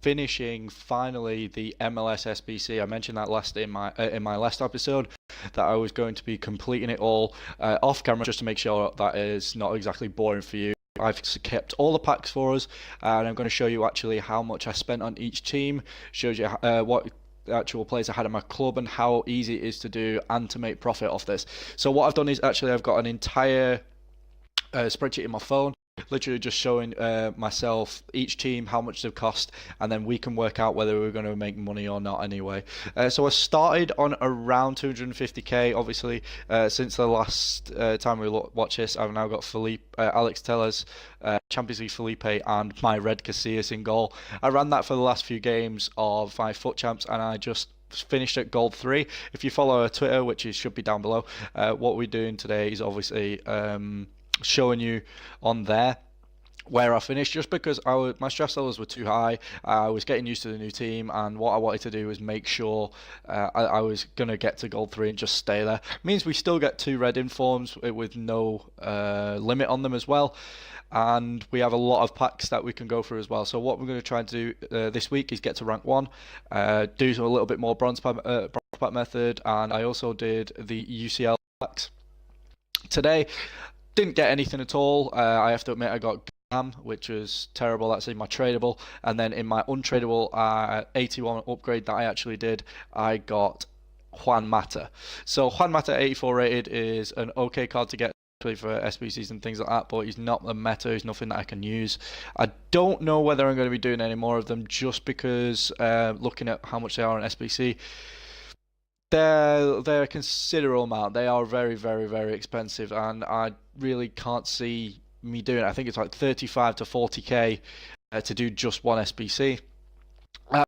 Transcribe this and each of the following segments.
finishing finally the MLS SBC. I mentioned that in my last episode that I was going to be completing it all off camera just to make sure that is not exactly boring for you. I've kept all the packs for us, and I'm going to show you actually how much I spent on each team. Shows you what actual players I had in my club and how easy it is to do and to make profit off this. So what I've done is actually I've got an entire spreadsheet in my phone, literally just showing myself each team how much they've cost, and then we can work out whether we're going to make money or not anyway. So I started on around 250k. Obviously, since the last time we watched this, I've now got Alex Tellez, Champions League Felipe, and my Red Casillas in goal. I ran that for the last few games of my Foot Champs, and I just finished at gold 3. If you follow our Twitter, which should be down below, what we're doing today is obviously showing you on there where I finished, just because my stress levels were too high. I was getting used to the new team, and what I wanted to do was make sure I was going to get to gold 3 and just stay there. It means we still get 2 red informs with no limit on them as well, and we have a lot of packs that we can go through as well. So what we're going to try and do this week is get to rank 1, do a little bit more bronze pack method, and I also did the UCL packs today. Didn't get anything at all. I have to admit I got Gam, which was terrible. That's in my tradable, and then in my untradable 81 upgrade that I actually did, I got Juan Mata. So Juan Mata 84 rated is an okay card to get for SBCs and things like that, but he's not the meta. He's nothing that I can use. I don't know whether I'm going to be doing any more of them, just because looking at how much they are on SBC, they're a considerable amount. They are very, very, very expensive, and I really can't see me doing it. I think it's like 35 to 40k to do just one SBC.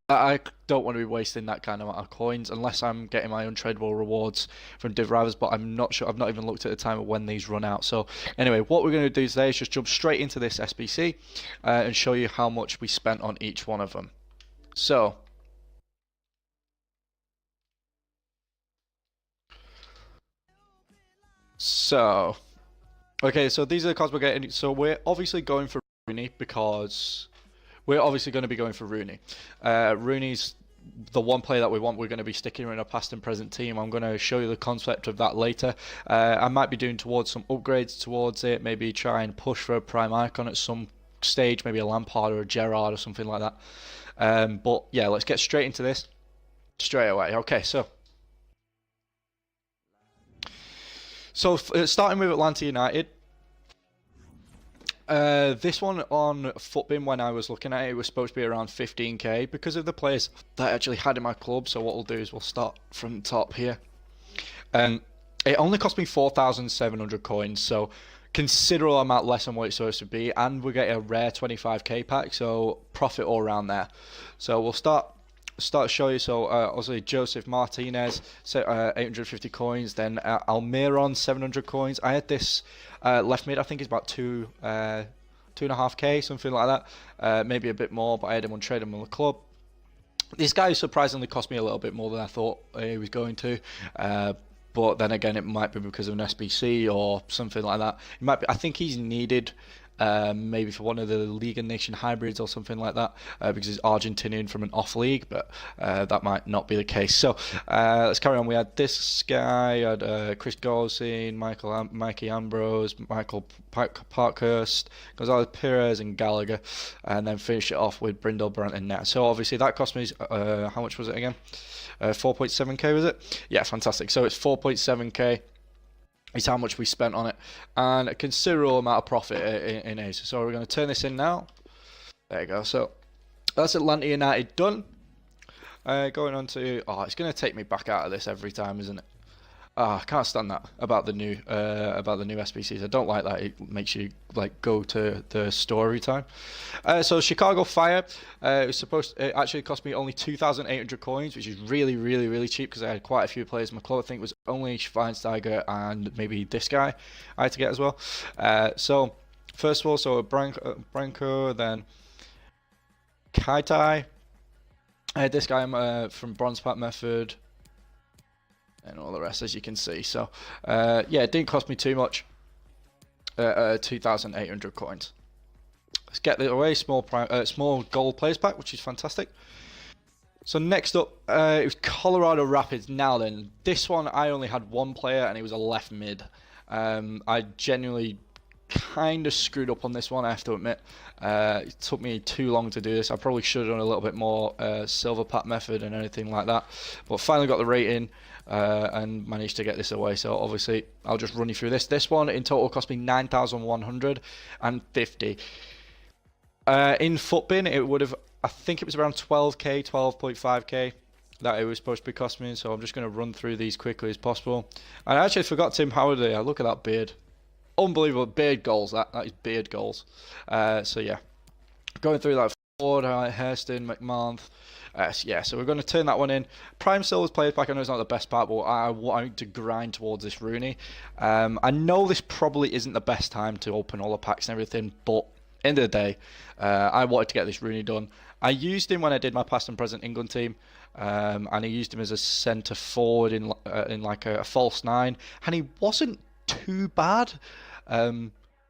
I don't want to be wasting that kind of amount of coins unless I'm getting my untradeable rewards from Div Rivals, but I'm not sure. I've not even looked at the time of when these run out. So anyway, what we're going to do today is just jump straight into this SBC and show you how much we spent on each one of them. Okay, so these are the cards we're getting. So we're obviously going for ROONEY because we're obviously going to be going for ROONEY. ROONEY's the one player that we want. We're going to be sticking in a past and present team. I'm going to show you the concept of that later. I might be doing towards some upgrades towards it, maybe try and push for a prime icon at some stage, maybe a Lampard or a Gerrard or something like that. But yeah, let's get straight into this straight away. Okay, so starting with Atlanta United, this one on Footbin, when I was looking at it, it was supposed to be around 15k because of the players that I actually had in my club. So what we'll do is we'll start from the top here. It only cost me 4,700 coins, so considerable amount less than what it's supposed to be, and we get a rare 25k pack, so profit all around there. So we'll start to show you. So obviously Joseph Martinez, 850 coins, then Almiron 700 coins. I had this left mid, I think it's about 2.5k, something like that, maybe a bit more, but I had him on trade him on the club. This guy surprisingly cost me a little bit more than I thought he was going to, but then again, it might be because of an SBC or something like that. It might be. I think he's needed maybe for one of the League and Nation hybrids or something like that, because he's Argentinian from an off league, but that might not be the case. So let's carry on. We had this guy, had Chris Goldstein, Mikey Ambrose, Michael Parkhurst, Gonzalez Perez, and Gallagher, and then finish it off with Brindle Brandt in net. So obviously that cost me, how much was it again? 4.7k was it? Yeah, fantastic. So it's 4.7k. Is how much we spent on it, and a considerable amount of profit in Ace. So we're going to turn this in now. There you go. So that's Atlanta United done. Going on to, it's going to take me back out of this every time, isn't it? I can't stand that about the new SBCs. I don't like that. It makes you like go to the story time. So Chicago Fire, it actually cost me only 2,800 coins, which is really, really, really cheap because I had quite a few players in my club. I think it was only Schweinsteiger and maybe this guy I had to get as well. So first of all, so Branco, then Kaitai. I had this guy from Bronze Pack Method, and all the rest, as you can see. So yeah, it didn't cost me too much. 2,800 coins. Let's get it away. Small gold players pack, which is fantastic. So next up, it was Colorado Rapids. Now then, this one I only had one player, and it was a left mid. I genuinely kind of screwed up on this one, I have to admit. It took me too long to do this. I probably should have done a little bit more silver pack method and anything like that. But finally got the rating and managed to get this away. So obviously, I'll just run you through this. This one in total cost me 9,150. In Footbin, it would have, I think it was around 12k, 12.5k that it was supposed to be costing me. So I'm just going to run through these quickly as possible. And I actually forgot Tim Howard there. Look at that beard. Unbelievable beard goals. That is beard goals. So yeah, going through that. Ford, Hairston, McMahon. Yeah, so we're going to turn that one in. Prime Silver's players pack. I know it's not the best part, but I want to grind towards this ROONEY. I know this probably isn't the best time to open all the packs and everything, but end of the day, I wanted to get this ROONEY done. I used him when I did my past and present England team, and I used him as a centre forward in like a false nine, and he wasn't too bad.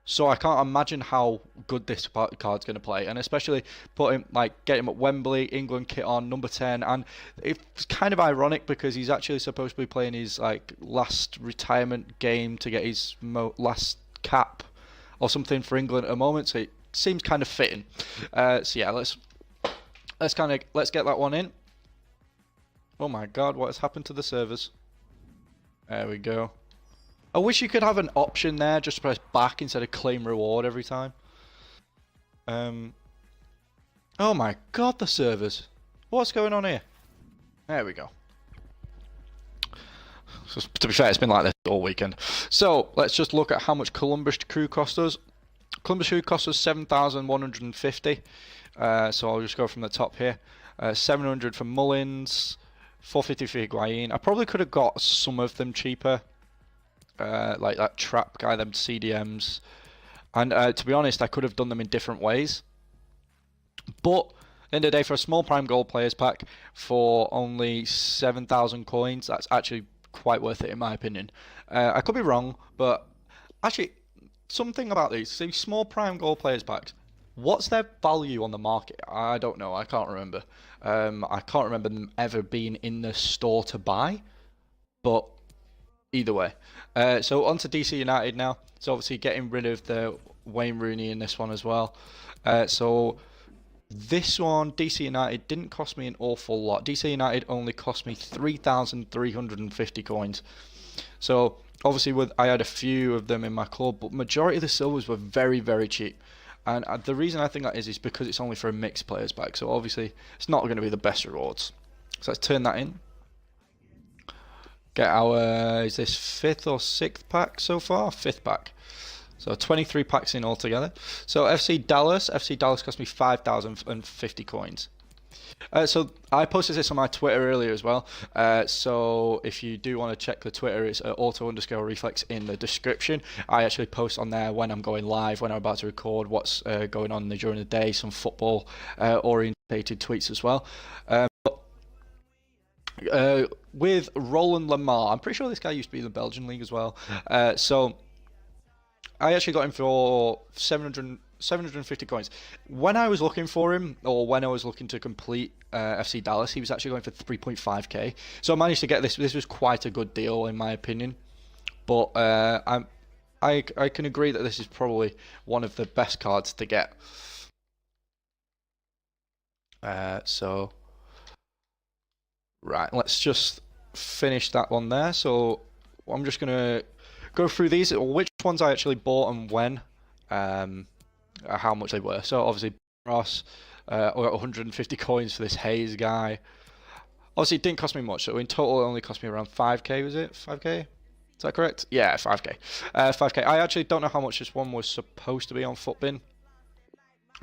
So I can't imagine how good this card's going to play, and especially get him at Wembley, England kit on, number 10, and it's kind of ironic because he's actually supposed to be playing his last retirement game to get his last cap or something for England at the moment, so it seems kind of fitting. So yeah, let's get that one in. Oh my god, what has happened to the servers? There we go. I wish you could have an option there, just to press back instead of claim reward every time. Oh my god, the servers. What's going on here? There we go. So, to be fair, it's been like this all weekend. So, let's just look at how much Columbus Crew cost us. Columbus Crew cost us 7,150. So I'll just go from the top here. 700 for Mullins, 450 for Higuain. I probably could have got some of them cheaper. Like that trap guy, them CDMs, and to be honest, I could have done them in different ways. But at the end of the day, for a small prime gold players pack for only 7,000 coins, that's actually quite worth it in my opinion. I could be wrong, but actually, something about these small prime gold players packs. What's their value on the market? I don't know. I can't remember. I can't remember them ever being in the store to buy, but. Either way. So on to DC United now. So obviously getting rid of the Wayne Rooney in this one as well. So this one, DC United, didn't cost me an awful lot. DC United only cost me 3,350 coins. So obviously I had a few of them in my club, but majority of the silvers were very, very cheap. And the reason I think that is because it's only for a mixed players pack. So obviously it's not going to be the best rewards. So let's turn that in. Get our, is this 5th or 6th pack so far? 5th pack. So 23 packs in altogether. So FC Dallas cost me 5,050 coins. So I posted this on my Twitter earlier as well. So if you do want to check the Twitter, it's auto_reflex in the description. I actually post on there when I'm going live, when I'm about to record, what's going on during the day, some football orientated tweets as well. With Roland Lamar, I'm pretty sure this guy used to be in the Belgian league as well. So I actually got him for 750 coins. When I was looking for him, or when I was looking to complete FC Dallas, he was actually going for 3.5k. So I managed to get this. This was quite a good deal in my opinion. But I can agree that this is probably one of the best cards to get. So. Right, let's just finish that one there. So I'm just going to go through these, which ones I actually bought and when, how much they were. So obviously Ross, I got 150 coins for this Hayes guy. Obviously it didn't cost me much, so in total it only cost me around 5k, was it? 5k? Is that correct? Yeah, 5k. 5k. I actually don't know how much this one was supposed to be on Footbin,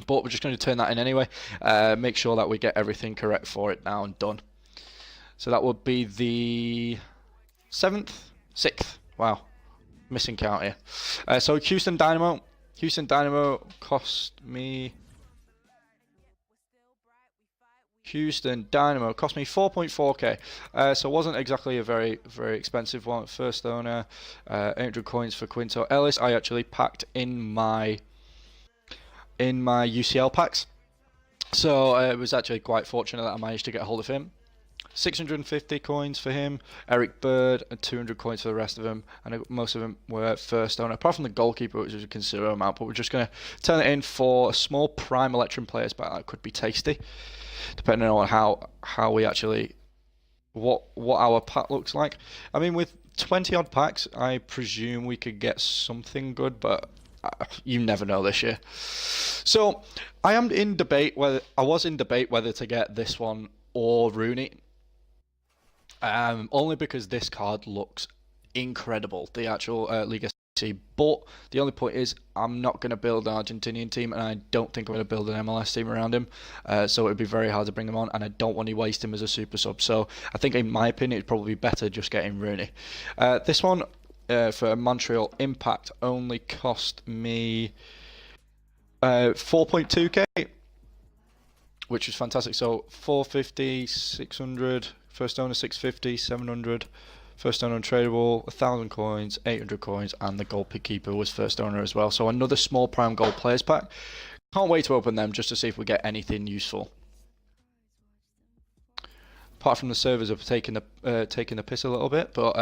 but we're just going to turn that in anyway. Make sure that we get everything correct for it now and done. So that would be the 7th? 6th. Wow. Missing count here. So Houston Dynamo. Houston Dynamo cost me... Houston Dynamo cost me 4.4k. So it wasn't exactly a very, very expensive one. First owner. 800 coins for Quinto Ellis. I actually packed in my in my UCL packs. So it was actually quite fortunate that I managed to get a hold of him. 650 coins for him, Eric Bird, and 200 coins for the rest of them, and most of them were first owner, apart from the goalkeeper, which was a considerable amount, but we're just going to turn it in for a small Prime Electrum players pack that could be tasty, depending on how we actually, what our pack looks like. I mean, with 20 odd packs, I presume we could get something good, but you never know this year. So I was in debate whether to get this one or ROONEY. Only because this card looks incredible, the actual Liga SBC. But the only point is, I'm not going to build an Argentinian team, and I don't think I'm going to build an MLS team around him. So it would be very hard to bring him on, and I don't want to waste him as a super sub. So I think, in my opinion, it'd probably be better just getting ROONEY. This one for Montreal Impact only cost me 4.2k, which is fantastic. So 450, 600. First owner 650, 700, first owner untradeable, 1,000 coins, 800 coins, and the goalkeeper was first owner as well. So another small Prime Gold players pack. Can't wait to open them just to see if we get anything useful. Apart from the servers have taken the piss a little bit, but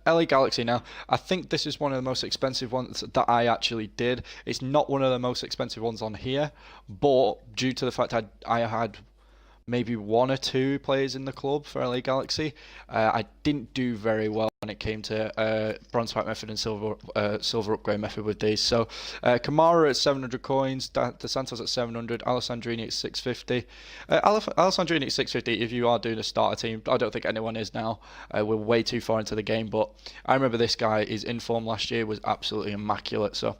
LA Galaxy now. I think this is one of the most expensive ones that I actually did. It's not one of the most expensive ones on here, but due to the fact I had maybe one or two players in the club for LA Galaxy, I didn't do very well when it came to bronze pack method and silver upgrade method with these. So Kamara at 700 coins, De Santos at 700, Alessandrini at 650. Alessandrini at 650 if you are doing a starter team. I don't think anyone is now. We're way too far into the game, but I remember this guy, his inform last year was absolutely immaculate. So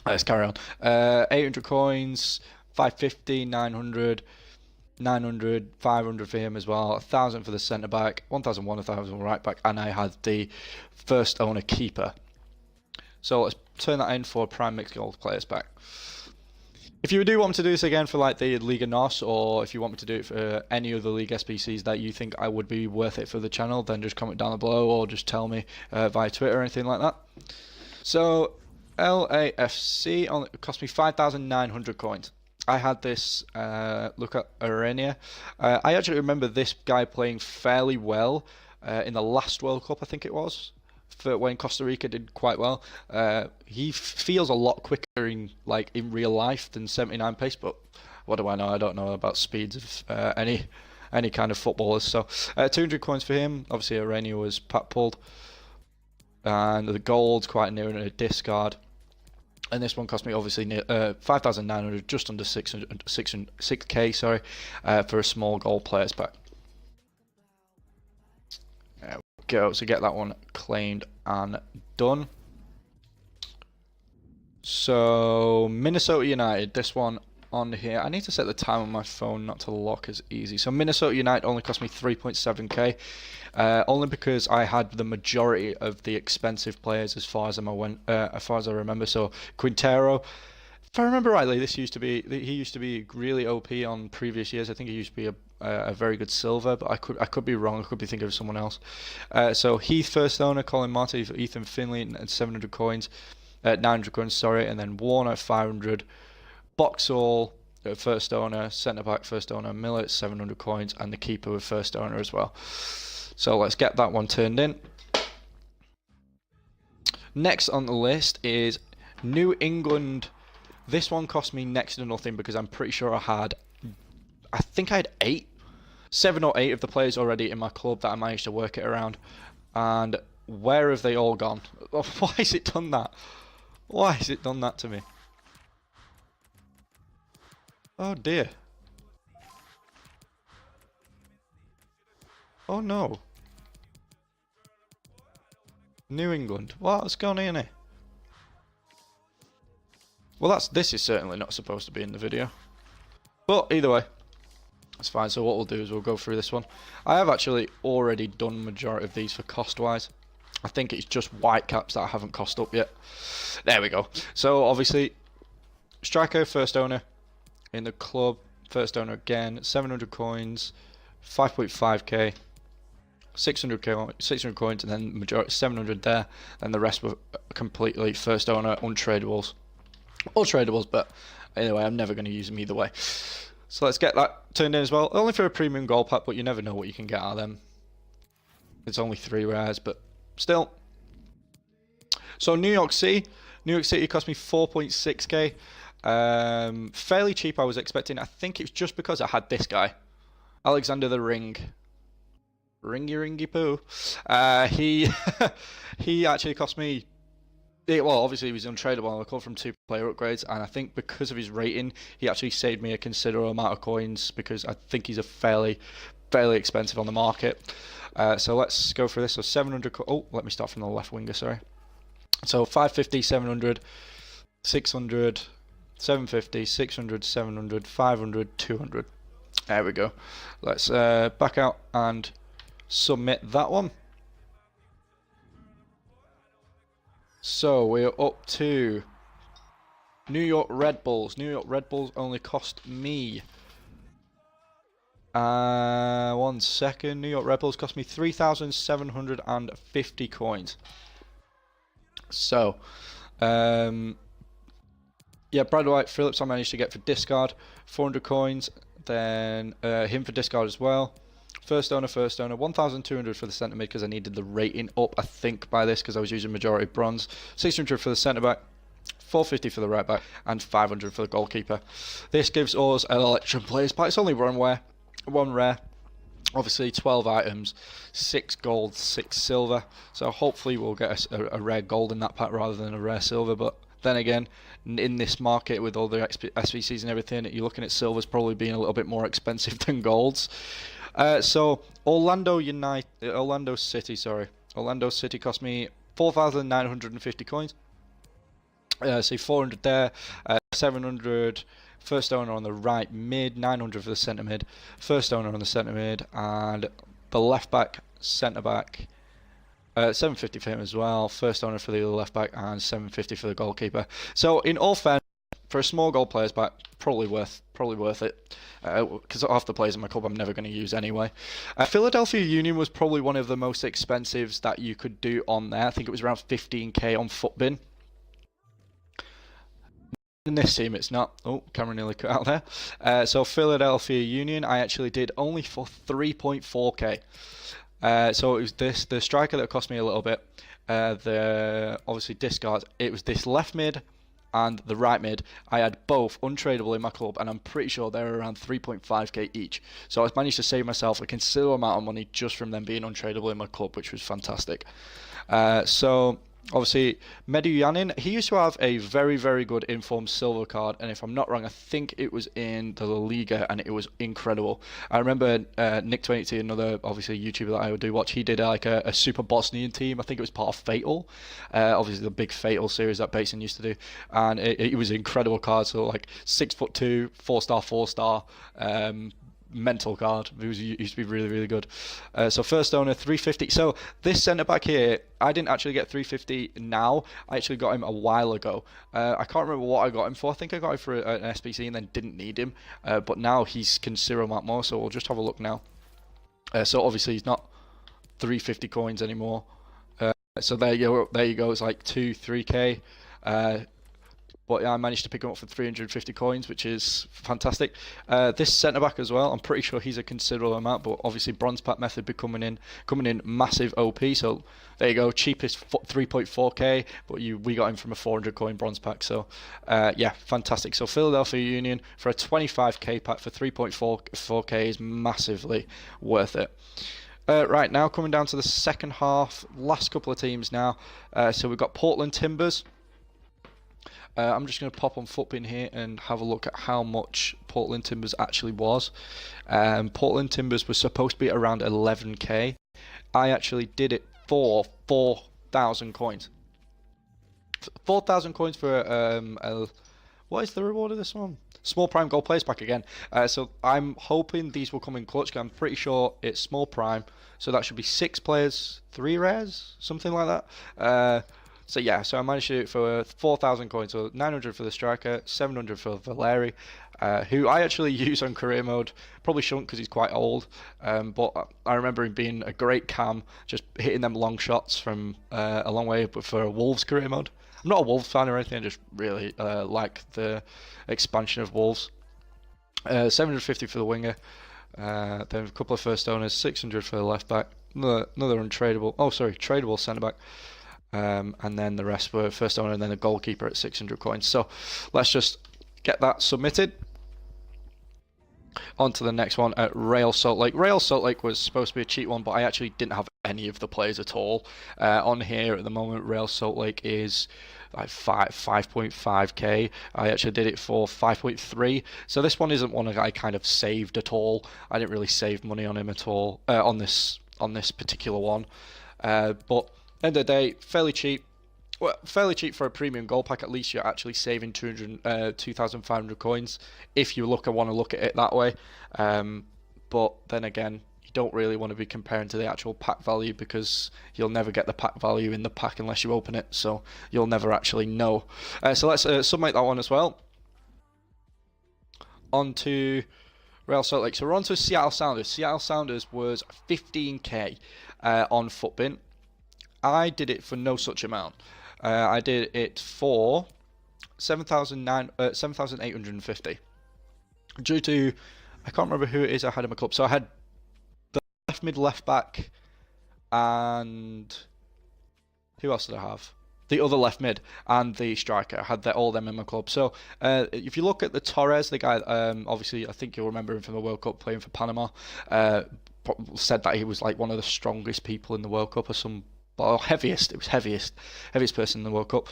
let's carry on. 800 coins, 550, 900. 900, 500 for him as well, 1,000 for the centre back, 1,001, 1,000 right back, and I had the first owner keeper. So let's turn that in for a Prime Mixed Gold players pack. If you do want me to do this again for like the Liga NOS, or if you want me to do it for any other League SBCs that you think I would be worth it for the channel, then just comment down below or just tell me via Twitter or anything like that. So LAFC only cost me 5,900 coins. I had this look at Arenia. I actually remember this guy playing fairly well in the last World Cup, I think it was, for when Costa Rica did quite well. He feels a lot quicker in real life than 79 pace, but what do I know? I don't know about speeds of any kind of footballers. So 200 coins for him. Obviously Arenia was pack pulled, and the gold's quite near in a discard. And this one cost me obviously 5,900, just under 6k, sorry, for a small gold players pack. There we go. So get that one claimed and done. So Minnesota United, this one on here. I need to set the time on my phone not to lock as easy. So Minnesota United only cost me 3.7k. Only because I had the majority of the expensive players as far as I remember. So Quintero, if I remember rightly, he used to be really OP on previous years. I think he used to be a very good silver, but I could be wrong. I could be thinking of someone else. So Heath first owner, Colin Marty, Ethan Finley at 700 coins, 900 coins, sorry, and then Warner at 500. Boxall first owner, centre back first owner, Miller at 700 coins, and the keeper with first owner as well. So let's get that one turned in. Next on the list is New England. This one cost me next to nothing because I'm pretty sure I had 7 or 8 of the players already in my club that I managed to work it around. And where have they all gone? Why has it done that? Why has it done that to me? Oh dear. Oh no. New England. What's going on here? Well, this is certainly not supposed to be in the video. But either way, that's fine. So what we'll do is we'll go through this one. I have actually already done the majority of these for cost-wise. I think it's just Whitecaps that I haven't cost up yet. There we go. So obviously, striker, first owner in the club, first owner again, 700 coins, 5.5k. 600 coins, and then majority 700 there, and the rest were completely first owner untradables. All tradables, but Anyway, I'm never going to use them either way. So let's get that turned in as well. Only for a premium gold pack, but you never know what you can get out of them. It's only 3 rares, but still. So New York City. New York City cost me 4.6k. Fairly cheap, I was expecting. I think it's just because I had this guy. Alexander the Ring. Ringy poo. He he actually cost me... well, obviously he was untradeable. I called from 2 player upgrades, and I think because of his rating, he actually saved me a considerable amount of coins because I think he's a fairly expensive on the market. So let's go through this. So 700... Oh, let me start from the left winger, sorry. So 550, 700, 600, 750, 600, 700, 500, 200. There we go. Let's back out and submit that one. So we're up to New York Red Bulls. New York Red Bulls only cost me... 1 second. New York Red Bulls cost me 3,750 coins. So, yeah, Brad White Phillips I managed to get for discard, 400 coins. Then him for discard as well. First owner, 1,200 for the centre mid because I needed the rating up, I think, by this because I was using majority bronze. 600 for the centre back, 450 for the right back, and 500 for the goalkeeper. This gives us an Electrum Players pack. It's only one rare. Obviously 12 items, 6 gold, 6 silver. So hopefully we'll get a rare gold in that pack rather than a rare silver. But then again, in this market with all the SBCs and everything, you're looking at silvers probably being a little bit more expensive than golds. So Orlando City cost me 4,950 coins. See 400 there, 700 first owner on the right mid, 900 for the centre mid, first owner on the centre mid, and the left back, centre back, 750 for him as well, first owner for the other left back, and 750 for the goalkeeper. So in all fairness, for a small gold players pack, probably worth it, because half the players in my club I'm never going to use anyway. Philadelphia Union was probably one of the most expensives that you could do on there. I think it was around 15k on Footbin. In this team it's not. Oh, camera nearly cut out there. So Philadelphia Union I actually did only for 3.4k. So it was the striker that cost me a little bit. The obviously discards. It was this left mid and the right mid. I had both untradeable in my club, and I'm pretty sure they're around 3.5k each. So I managed to save myself a considerable amount of money just from them being untradeable in my club, which was fantastic. So obviously, Medunjanin, he used to have a very good informed silver card, and if I'm not wrong, I think it was in the La Liga, and it was incredible. I remember Nick20, another obviously YouTuber that I do watch, he did like a Super Bosnian team. I think it was part of Fatal, obviously the big Fatal series that Basin used to do, and it was an incredible card. So like 6'2", 4-star, mental card. It used to be really good. So first owner 350. So this centre back here, I didn't actually get 350 now. I actually got him a while ago. I can't remember what I got him for. I think I got him for an SBC and then didn't need him. But now he's considerable amount more. So we'll just have a look now. So obviously he's not 350 coins anymore. So there you go. It's like 3k. But yeah, I managed to pick him up for 350 coins, which is fantastic. This centre back as well, I'm pretty sure he's a considerable amount, but obviously bronze pack method coming in massive OP. So there you go, cheapest 3.4k, but we got him from a 400 coin bronze pack. So yeah, fantastic. So Philadelphia Union for a 25k pack for 3.4k is massively worth it. Right, now coming down to the second half, last couple of teams now. So we've got Portland Timbers. I'm just going to pop on Footbin here and have a look at how much Portland Timbers actually was. Portland Timbers was supposed to be around 11k. I actually did it for 4,000 coins. 4,000 coins for what is the reward of this one? Small Prime Gold Players Pack again. So I'm hoping these will come in clutch. I'm pretty sure it's Small Prime. So that should be 6 players, 3 rares, something like that. So yeah, so I managed to do it for 4,000 coins, so 900 for the striker, 700 for Valeri, who I actually use on career mode. Probably shouldn't because he's quite old, but I remember him being a great cam, just hitting them long shots from a long way for Wolves career mode. I'm not a Wolves fan or anything. I just really like the expansion of Wolves. 750 for the winger. Then a couple of first owners. 600 for the left back. Another untradeable. Oh, sorry, tradable centre back. And then the rest were first owner and then a goalkeeper at 600 coins. So let's just get that submitted. On to the next one at Real Salt Lake. Real Salt Lake was supposed to be a cheat one, but I actually didn't have any of the players at all. On here at the moment, Real Salt Lake is like 5.5k. I actually did it for 5.3. So this one isn't one that I kind of saved at all. I didn't really save money on him at all on this particular one. But end of the day, fairly cheap. Well, fairly cheap for a premium gold pack. At least you're actually saving 2,500 coins if you want to look at it that way. But then again, you don't really want to be comparing to the actual pack value because you'll never get the pack value in the pack unless you open it. So you'll never actually know. So let's submit that one as well. On to Real Salt Lake. So we're on to Seattle Sounders. Seattle Sounders was 15k on Footbin. I did it for no such amount. I did it for 7,850. Due to, I can't remember who it is I had in my club. So I had the left mid, left back, and who else did I have? The other left mid and the striker. I had all them in my club. So if you look at the Torres, the guy, obviously I think you'll remember him from the World Cup playing for Panama, said that he was like one of the strongest people in the World Cup or some. Well, heaviest person in the World Cup.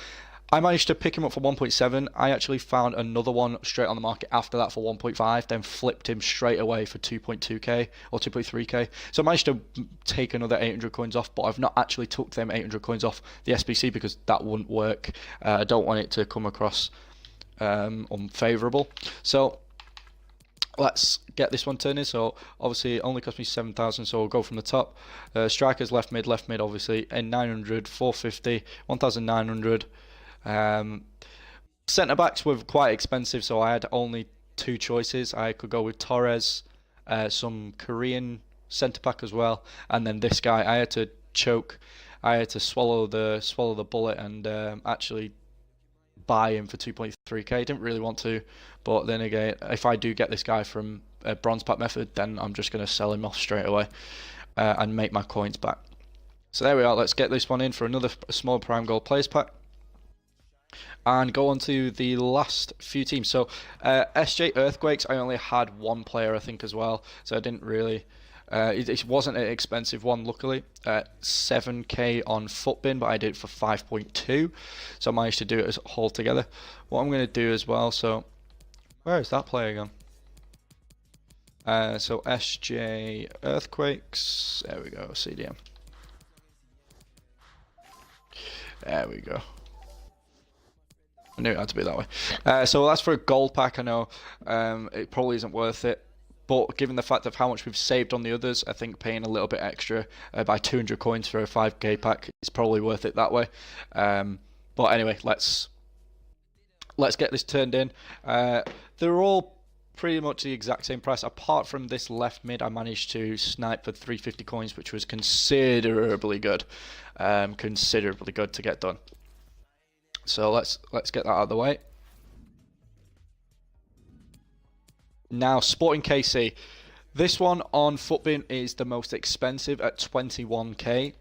I managed to pick him up for 1.7. I actually found another one straight on the market after that for 1.5, then flipped him straight away for 2.2k or 2.3k. So I managed to take another 800 coins off, but I've not actually took them 800 coins off the SBC because that wouldn't work. I don't want it to come across unfavourable. So let's get this one turning. So obviously it only cost me 7,000, so we'll go from the top. Strikers left mid obviously, and 900, 450, 1,900. Centre backs were quite expensive, so I had only two choices. I could go with Torres, some Korean centre back as well, and then this guy. I had to choke. I had to swallow the bullet and actually buy him for 2.3k. Didn't really want to, but then again, if I do get this guy from a bronze pack method, then I'm just going to sell him off straight away and make my coins back. So there we are. Let's get this one in for another small prime gold players pack and go on to the last few teams. So SJ Earthquakes, I only had one player I think as well, so I didn't really it wasn't an expensive one, luckily. 7k on Footbin, but I did it for 5.2, so I managed to do it as all together. What I'm going to do as well, so where is that player gone? So SJ Earthquakes, there we go, CDM. There we go. I knew it had to be that way. So that's for a gold pack. I know it probably isn't worth it, but given the fact of how much we've saved on the others, I think paying a little bit extra by 200 coins for a 5k pack is probably worth it that way. But anyway, let's get this turned in. They're all pretty much the exact same price, apart from this left mid I managed to snipe for 350 coins, which was considerably good. Considerably good to get done. So let's get that out of the way. Now, Sporting KC. This one on Footbin is the most expensive at 21k.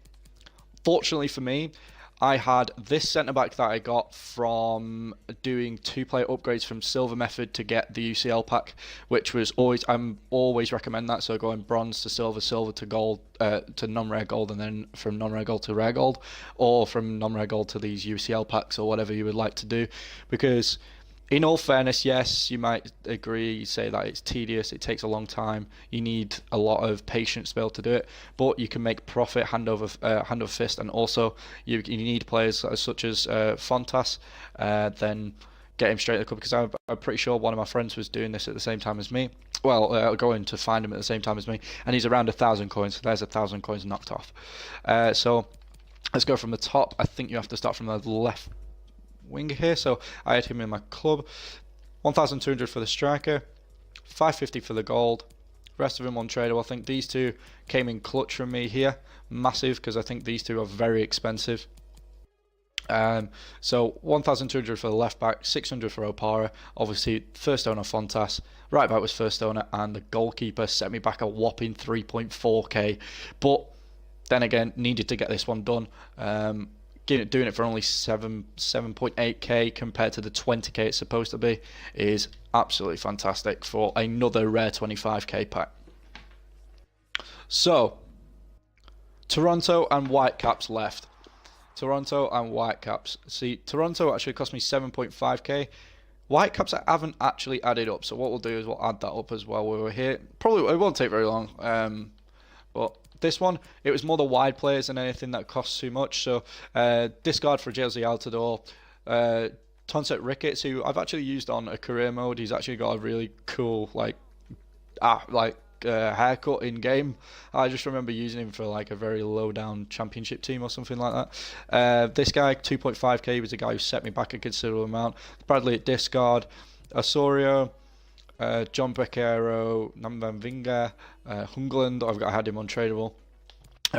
Fortunately for me, I had this centre-back that I got from doing 2-player upgrades from Silver Method to get the UCL pack, which was I'm always recommend that. So going bronze to silver, silver to gold, to non-rare gold, and then from non-rare gold to rare gold, or from non-rare gold to these UCL packs, or whatever you would like to do. Because in all fairness, yes, you might agree, say that it's tedious, it takes a long time, you need a lot of patience to be able to do it, but you can make profit hand over fist, and also you need players such as Fontas, then get him straight to the club, because I'm pretty sure one of my friends was doing this at the same time as me, well, going to find him at the same time as me, and he's around 1,000 coins, so there's 1,000 coins knocked off. So let's go from the top. I think you have to start from the left winger here, so I had him in my club. 1,200 for the striker, 550 for the gold, rest of them untradeable. I think these two came in clutch from me here, massive, because I think these two are very expensive. So 1,200 for the left back, 600 for Opara. Obviously, first owner Fontas, right back was first owner, and the goalkeeper set me back a whopping 3.4k. But then again, needed to get this one done. Doing it for only 7.8k compared to the 20k it's supposed to be is absolutely fantastic for another rare 25k pack. So, Toronto and Whitecaps left. Toronto and Whitecaps. See, Toronto actually cost me 7.5k. Whitecaps I haven't actually added up, so what we'll do is we'll add that up as well while we're here. Probably it won't take very long. But this one, it was more the wide players than anything that costs too much. So discard for Jose Altidore. Tonset Ricketts, who I've actually used on a career mode. He's actually got a really cool haircut in game. I just remember using him for like a very low down championship team or something like that. This guy 2.5k was the guy who set me back a considerable amount. Bradley at discard, Osorio, John Beccaro, Nambanvinga, Hungland. I had him untradeable.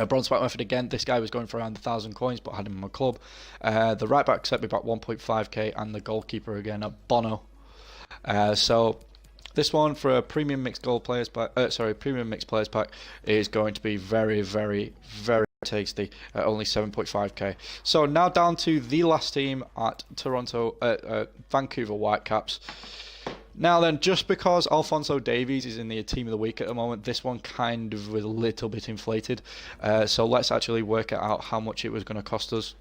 Bronze back method again. This guy was going for around 1,000 coins, but I had him in my club. The right back set me back 1.5k, and the goalkeeper again at Bono. So this one for a premium mixed players pack is going to be very, very, very tasty at only 7.5k. So now down to the last team at Vancouver Whitecaps. Now then, just because Alphonso Davies is in the team of the week at the moment, this one kind of was a little bit inflated. So let's actually work out how much it was going to cost us.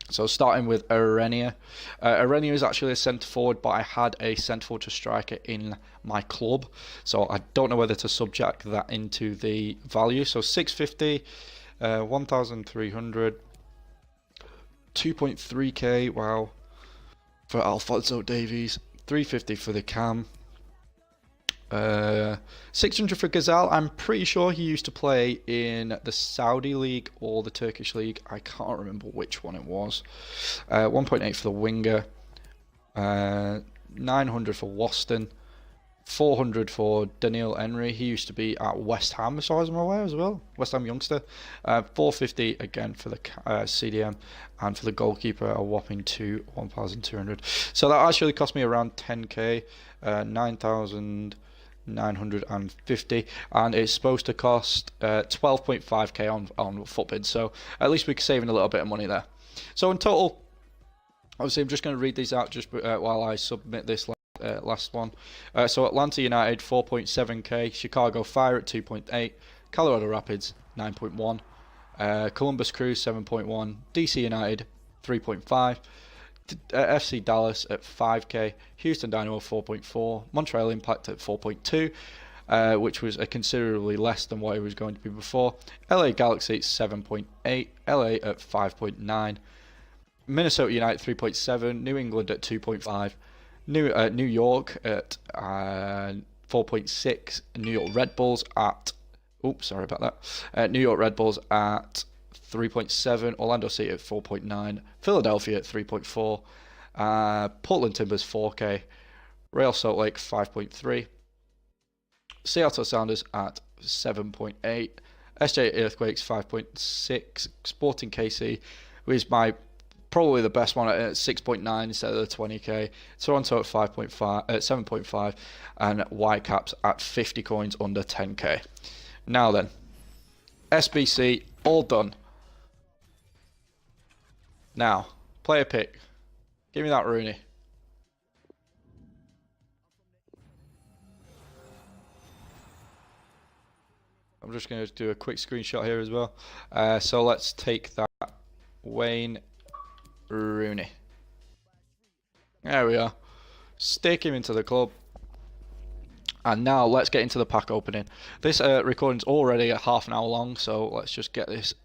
So starting with Arenia. Arenia is actually a centre forward, but I had a centre forward to striker in my club, so I don't know whether to subject that into the value. So 650, 1,300, 2.3k, wow, for Alphonso Davies, 350 for the Cam, 600 for Gazal. I'm pretty sure he used to play in the Saudi League or the Turkish League. I can't remember which one it was. 1.8 for the winger. 900 for Waston. 400 for Daniel Henry. He used to be at West Ham, as far as I'm aware, as well. West Ham youngster. 450 again for the CDM, and for the goalkeeper a whopping 1,200. So that actually cost me around 10k. 9,950, and it's supposed to cost 12.5k on Footbid, so at least we're saving a little bit of money there. So in total, obviously I'm just going to read these out just while I submit this last one. So Atlanta United 4.7k, Chicago Fire at 2.8, Colorado Rapids 9.1, Columbus Crew 7.1, DC United 3.5, FC Dallas at 5k, Houston Dynamo 4.4, Montreal Impact at 4.2, which was a considerably less than what it was going to be before. LA Galaxy 7.8, LA at 5.9, Minnesota United 3.7, New England at 2.5, New York at 4.6, New York Red Bulls at New York Red Bulls at 3.7, Orlando City at 4.9, Philadelphia at 3.4, Portland Timbers 4k, Real Salt Lake 5.3, Seattle Sounders at 7.8, SJ Earthquakes 5.6, Sporting KC, which is probably the best one at 6.9 instead of the 20k, Toronto at 7.5, and Whitecaps at 50 coins under 10k. Now then, SBC all done. Now, player pick. Give me that ROONEY. I'm just going to do a quick screenshot here as well. So let's take that Wayne ROONEY. There we are. Stick him into the club. And now let's get into the pack opening. This recording's already a half an hour long, so let's just get this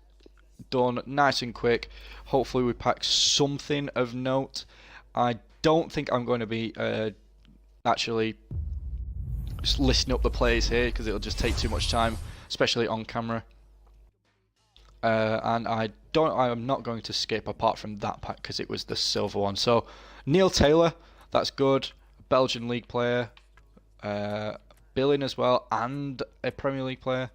done nice and quick. Hopefully we pack something of note. I don't think I'm going to be actually just listing up the players here, because it'll just take too much time, especially on camera. And I'm not going to skip apart from that pack because it was the silver one. So Neil Taylor, that's good. Belgian league player, billing as well, and a Premier League player.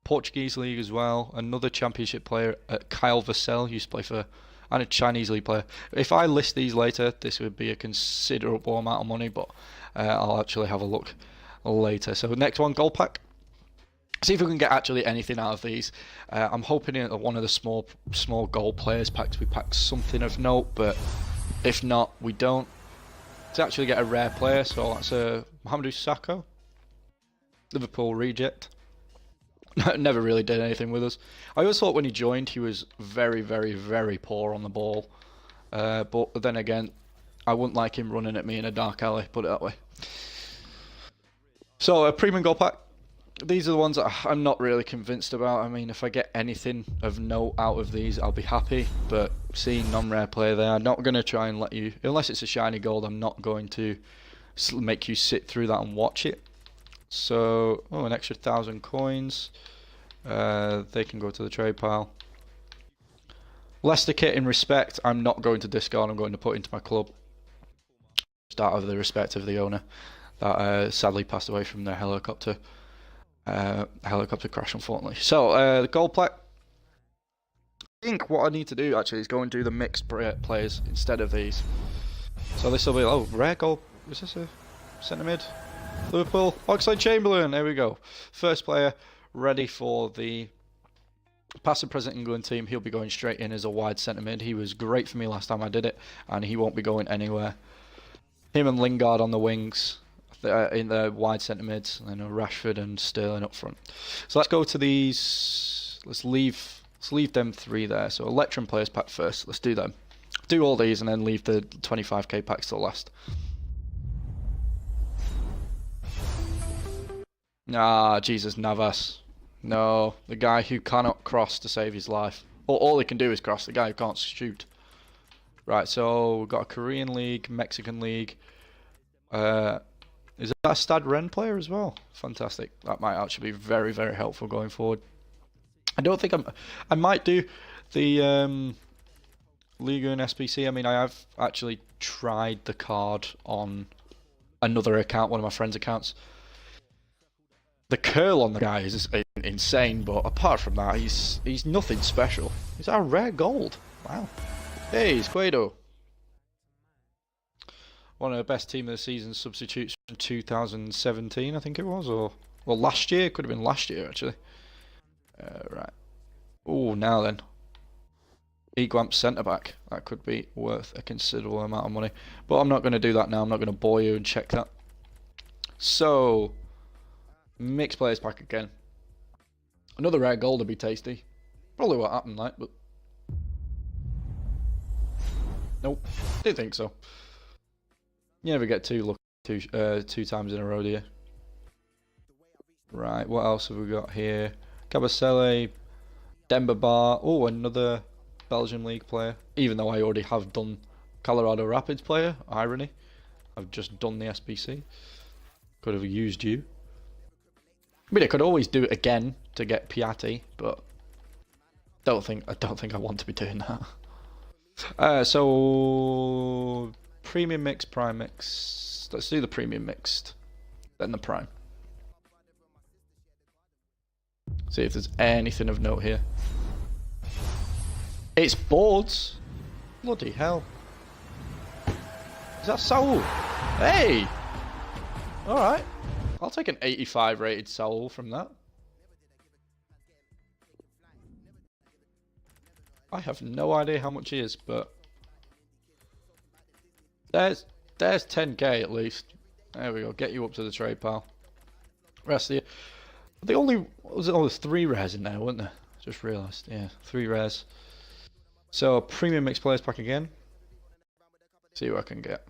Portuguese league as well, another championship player, Kyle Vassell, used to play for and a Chinese league player. If I list these later, this would be a considerable amount of money, but I'll actually have a look later. So next one, gold pack. See if we can get actually anything out of these. I'm hoping in one of the small gold players packs we pack something of note, but if not, we don't. To actually get a rare player, so that's a Mohamed Sako, Liverpool reject. Never really did anything with us. I always thought when he joined he was very, very, very poor on the ball. But then again, I wouldn't like him running at me in a dark alley, put it that way. So a premium gold pack. These are the ones that I'm not really convinced about. I mean, if I get anything of note out of these, I'll be happy. But seeing non-rare player there, I'm not going to try and let you, unless it's a shiny gold, I'm not going to make you sit through that and watch it. So, oh, an extra 1,000 coins. They can go to the trade pile. Leicester kit in respect, I'm not going to discard, I'm going to put into my club. Just out of the respect of the owner that sadly passed away from their helicopter crash, unfortunately. So, the gold plaque. I think what I need to do actually is go and do the mixed players instead of these. So this will be, oh, rare gold. Is this a centre mid? Liverpool, Oxlade-Chamberlain, there we go. First player ready for the past and present England team. He'll be going straight in as a wide centre mid. He was great for me last time I did it, and he won't be going anywhere. Him and Lingard on the wings, in the wide centre mids, and Rashford and Sterling up front. So let's go to these. Let's leave them three there. So Electrum players pack first. Let's do them. Do all these and then leave the 25k packs till last. Ah, Jesus Navas. No, the guy who cannot cross to save his life. Or all he can do is cross, the guy who can't shoot. Right, so we've got a Korean league, Mexican league. Is that a Stade Rennes player as well? Fantastic. That might actually be very, very helpful going forward. I don't think I might do the Liga and SBC. I mean, I have actually tried the card on another account, one of my friend's accounts. The curl on the guy is insane, but apart from that, he's nothing special. He's our rare gold. Wow. Hey, it's Guido. One of the best team of the season substitutes from 2017, I think it was, or well, last year. It could have been last year actually. Right. Oh, now then. Iguamp centre back. That could be worth a considerable amount of money, but I'm not going to do that now. I'm not going to bore you and check that. So. Mixed players pack again. Another rare gold would be tasty. Probably what happened, like, but nope, didn't think so. You never get two times in a row, do you? Right, what else have we got here? Cabasele, Demba Ba. Oh, another Belgian league player. Even though I already have done Colorado Rapids player. Irony. I've just done the SBC. Could have used you. I mean, I could always do it again to get Piatti, but I don't think I want to be doing that. So premium mix, prime mix. Let's do the premium mixed, then the prime. See if there's anything of note here. It's boards. Bloody hell! Is that Saul? Hey! All right. I'll take an 85 rated Saul from that. I have no idea how much he is, but there's 10k at least. There we go. Get you up to the trade pile. Rest of the only was it? Oh, there's 3 rares in there, weren't there? Just realised. Yeah, 3 rares. So premium mixed players pack again. See what I can get.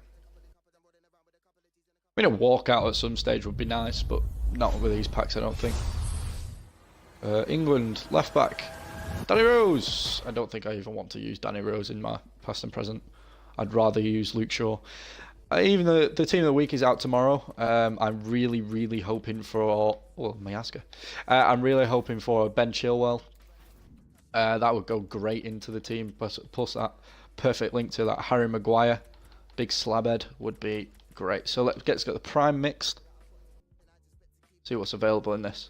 I mean, a walkout at some stage would be nice, but not with these packs, I don't think. England, left back. Danny Rose! I don't think I even want to use Danny Rose in my past and present. I'd rather use Luke Shaw. Even the team of the week is out tomorrow. I'm really, really hoping for... Oh, Mayaska. I'm really hoping for Ben Chilwell. That would go great into the team. Plus that perfect link to that Harry Maguire. Big slabhead would be... great. So let's get the prime mixed. See what's available in this.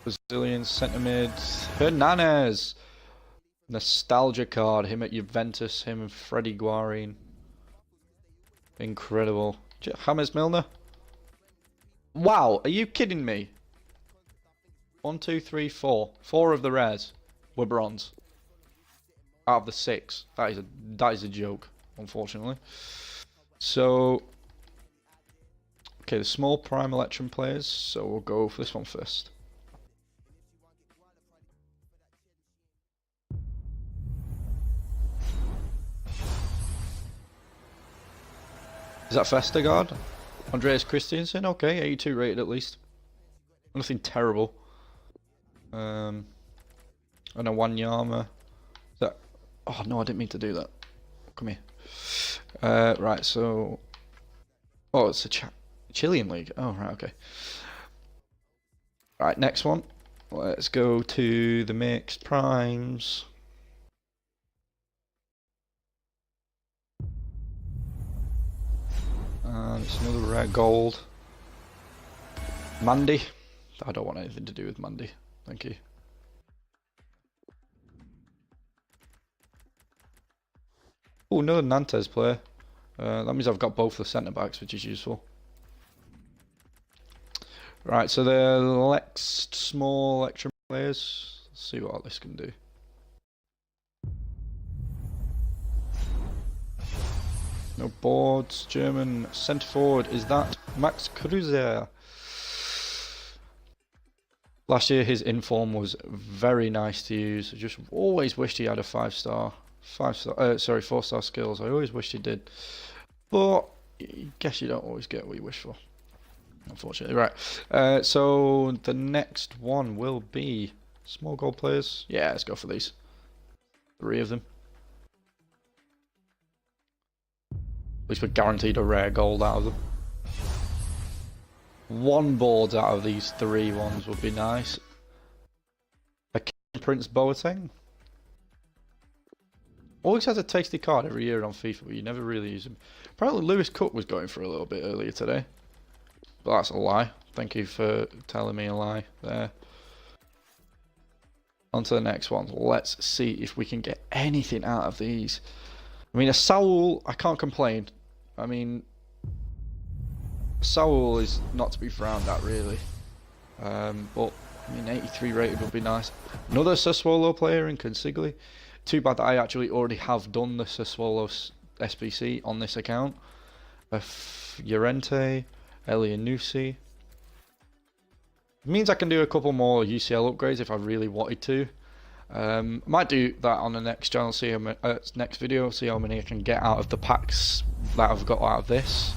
Brazilian centre mid. Hernandez. Nostalgia card. Him at Juventus. Him and Freddie Guarin. Incredible. James Milner. Wow, are you kidding me? 1, 2, 3, 4. 4 of the rares were bronze. Out of the 6. That is a joke, unfortunately. So, okay, the small prime Electrum players. So we'll go for this one first. Is that Vestergaard? Andreas Christiansen, okay, 82 rated at least. Nothing terrible. And a Wanyama. That. Oh no, I didn't mean to do that. Come here. Right, so. Oh, it's a Chilean league. Oh, right, okay. Right, next one. Let's go to the mixed primes. And it's another rare gold. Mandy. I don't want anything to do with Mandy. Thank you. Oh, another Nantes player. That means I've got both the centre backs, which is useful. Right, so the small Electrum players. Let's see what this can do. No boards. German centre forward. Is that Max Kruse? Last year his inform was very nice to use. I just always wished he had a 4-star skills. I always wished he did. But I guess you don't always get what you wish for. Unfortunately. Right. So the next one will be small gold players. Yeah, let's go for these. 3 of them. At least we're guaranteed a rare gold out of them. 1 board out of these 3 ones would be nice. A King Prince Boateng. Always has a tasty card every year on FIFA, but you never really use him. Apparently Lewis Cook was going for a little bit earlier today. But that's a lie. Thank you for telling me a lie there. On to the next one. Let's see if we can get anything out of these. I mean, a Saul, I can't complain. I mean, Saul is not to be frowned at, really. But, I mean, 83 rated would be nice. Another Sassuolo player in Consigli. Too bad that I actually already have done the Sassuolo SBC on this account. Llorente, Elianusi. It means I can do a couple more UCL upgrades if I really wanted to. Might do that on the next channel, see how many, next video, see how many I can get out of the packs that I've got out of this.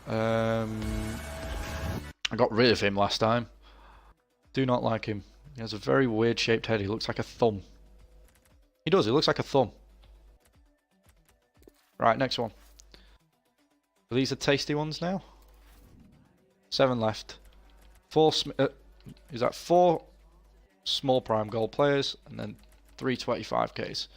I got rid of him last time. Do not like him. He has a very weird shaped head. He looks like a thumb. He does, he looks like a thumb. Right, next one. Are these the tasty ones now? 7 left. 4 is that 4 small prime gold players and then 3 25Ks.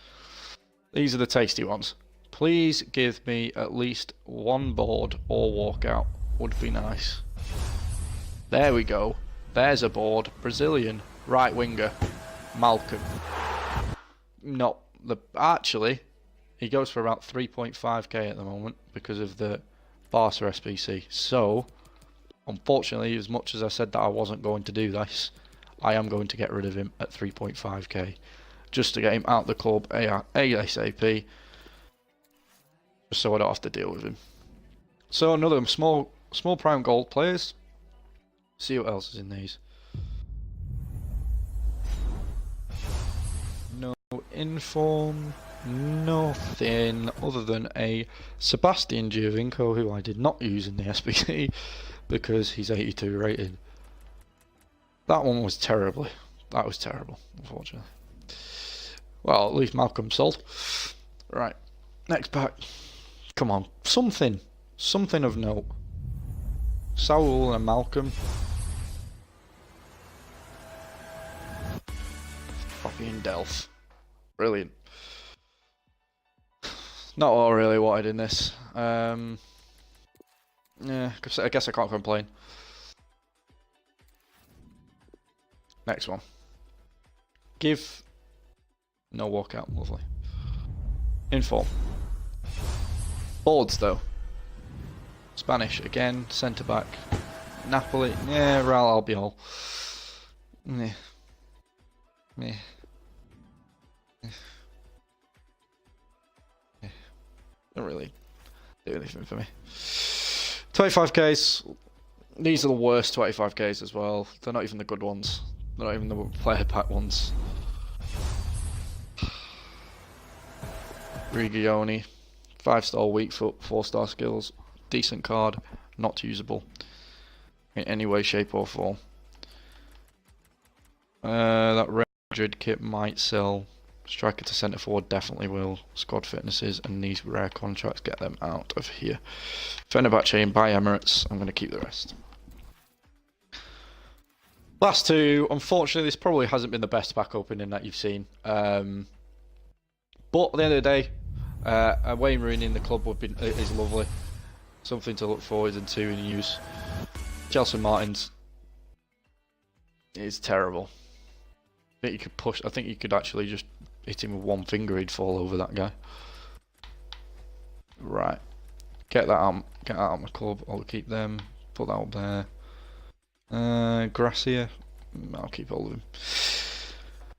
These are the tasty ones. Please give me at least 1 board or walkout. Would be nice. There we go. There's a board. Brazilian right winger Malcolm. Not the actually he goes for about 3.5k at the moment because of the Barca SBC. So unfortunately, as much as I said that I wasn't going to do this, I am going to get rid of him at 3.5k just to get him out the club ASAP, just so I don't have to deal with him. So another small prime gold players. See what else is in these. No inform, nothing other than a Sebastian Giovinco, who I did not use in the SBC because he's 82 rated. That one was terrible. That was terrible, unfortunately. Well, at least Malcolm sold. Right, next pack. Come on, something of note. Saul and Malcolm. Fucking Delph. Brilliant. Not what I really wanted in this. Yeah, I guess I can't complain. Next one. Give. No walkout. Lovely. Inform. Boards though. Spanish again. Centre back. Napoli. Yeah. Real Albiol. Yeah. Yeah. Yeah. Don't really do anything for me. 25Ks. These are the worst 25Ks as well. They're not even the good ones. They're not even the player pack ones. Rigioni. 5-star weak foot, 4-star skills. Decent card. Not usable in any way, shape or form. That Real Madrid kit might sell. Striker to centre forward definitely will. Squad fitnesses and these rare contracts, get them out of here. Fenerbahce and by Emirates, I'm going to keep the rest. Last two, unfortunately this probably hasn't been the best pack opening that you've seen. But at the end of the day, Wayne Rooney in the club is lovely. Something to look forward to and use. Chelsea Martins is terrible. I think you could push. I think you could actually just hit him with one finger, he'd fall over that guy. Right. Get that out. Get that out of my club. I'll keep them. Put that up there. Gracia. I'll keep all of them.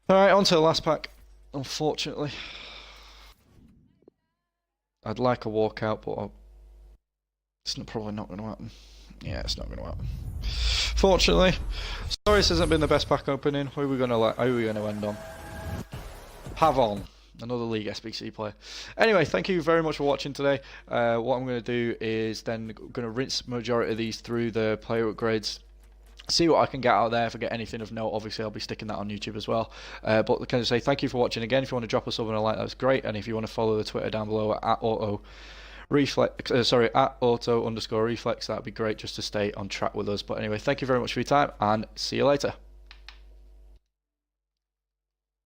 Alright, on to the last pack. Unfortunately. I'd like a walkout, but it's probably not going to happen. Yeah, it's not going to happen. Fortunately, sorry this hasn't been the best pack opening. Who are we going to end on? Pavon, another League SBC player. Anyway, thank you very much for watching today. What I'm going to do is then going to rinse majority of these through the player upgrades. See what I can get out there. If I get anything of note, obviously I'll be sticking that on YouTube as well. But can I say thank you for watching again. If you want to drop us over a like, that's great. And if you want to follow the Twitter down below at auto_reflex, that'd be great just to stay on track with us. But anyway, thank you very much for your time and see you later.